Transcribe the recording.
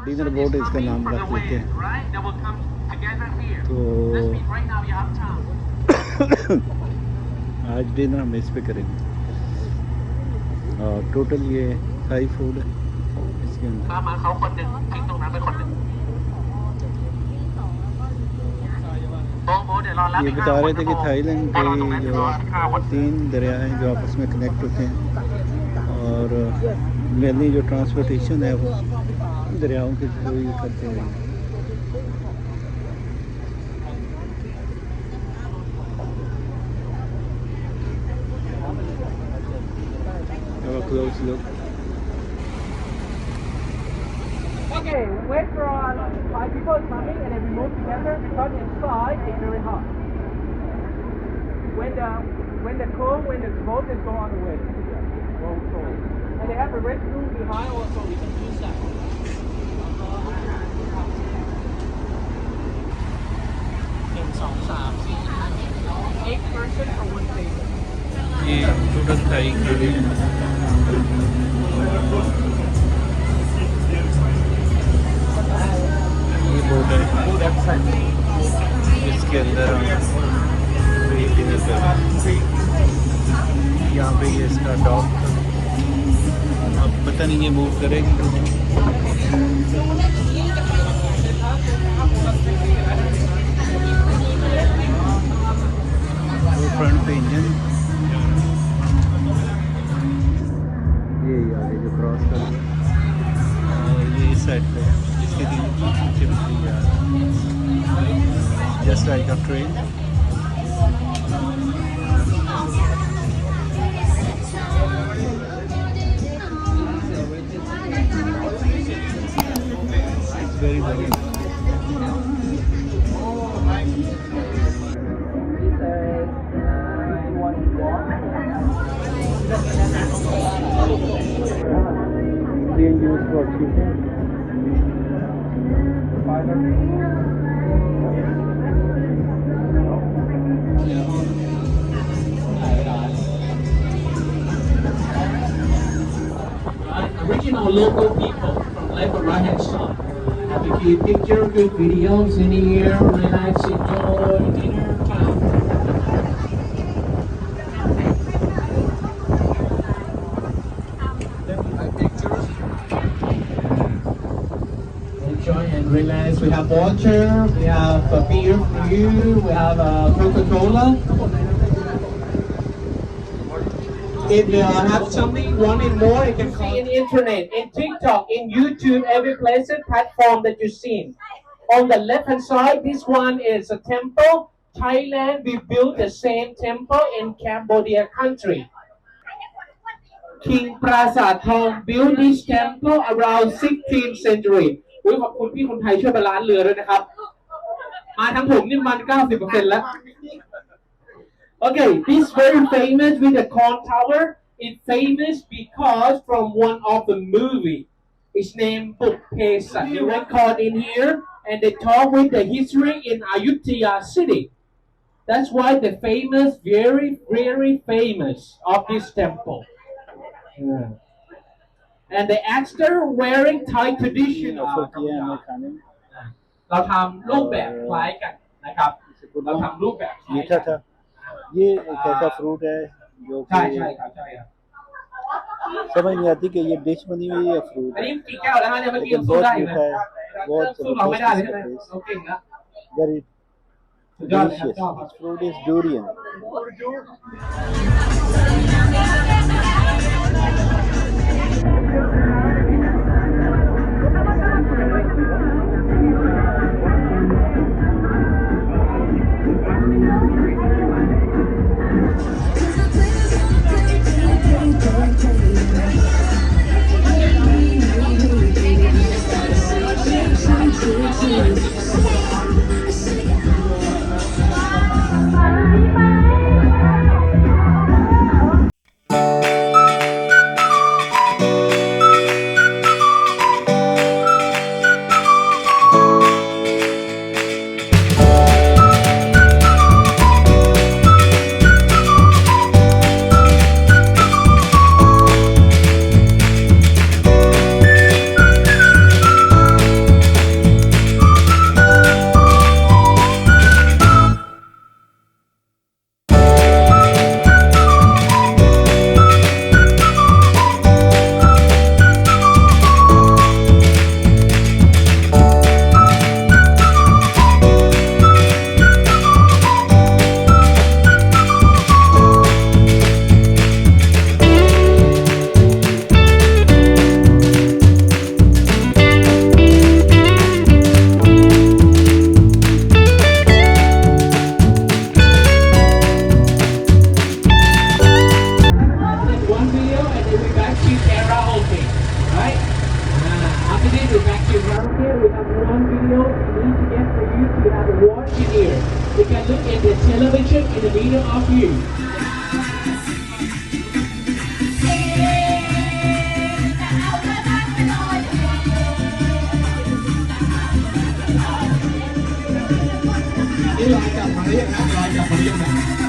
Dinner boat इसका नाम रख लेते हैं। तो आज डिनर हम इस पे करेंगे। और टोटल ये थाई फूड है इसके अंदर। ये बता रहे थे कि थाईलैंड के जो 3 दरिया हैं जो आपस में कनेक्ट होते हैं और मेनली जो ट्रांसपोर्टेशन है वो दरियाओं के थ्रू ही करते हैं। Have a close look. Okay, wait for 5 people coming and then we move together because inside it's very hot. When the boat is going on the way. And they have a restroom behind also, we can use that. 8 person for one table. ये total Thai खाने ये boat है इसके अंदर dinner कर यहाँ पे ये इसका डॉग अब पता नहीं ये मूव करेगी तो फ्रंट पे इंजन ये आगे जो क्रॉस कर और ये इस साइड पे इसके पीछे just like a train. Very very being used for shooting. Original local people from left or right hand side. Have a few pictures, good videos in here, relax, enjoy dinner time. Enjoy and relax. We have water, we have a beer for you, we have Coca-Cola. If you have something wanting more, you can see in the internet, in TikTok, in YouTube, every place and platform that you've seen. On the left hand side, this one is a temple. Thailand, we built the same temple in Cambodia country. King Prasad Thong built this temple around 16th century. ขอบคุณพี่คนไทยช่วยไปล้านเรือด้วยนะครับมาทั้งผมนี่มัน 90% แล้ว Okay, this very famous with the corn tower. It's famous because from one of the movie. It's named Bukkesa. They record in here and they talk with the history in Ayutthaya city. That's why the famous, very, very famous of this temple. Yeah. And the actor wearing Thai traditional. เราทำรูปแบบคล้ายกันนะครับเราทำรูปแบบคล้ายกัน ये एक ऐसा fruit है जो कि समझ नहीं आती कि ये डिश बनी हुई है या फ्रूट है लेकिन बहुत मीठा है बहुत जबरदस्त very delicious this fruit is durian here we have one video we need to get for you to have a watch in here. You can look at the television in the middle of you. นี่ลอยกลับมาหรือยังนะลอยกลับมาหรือยังนะ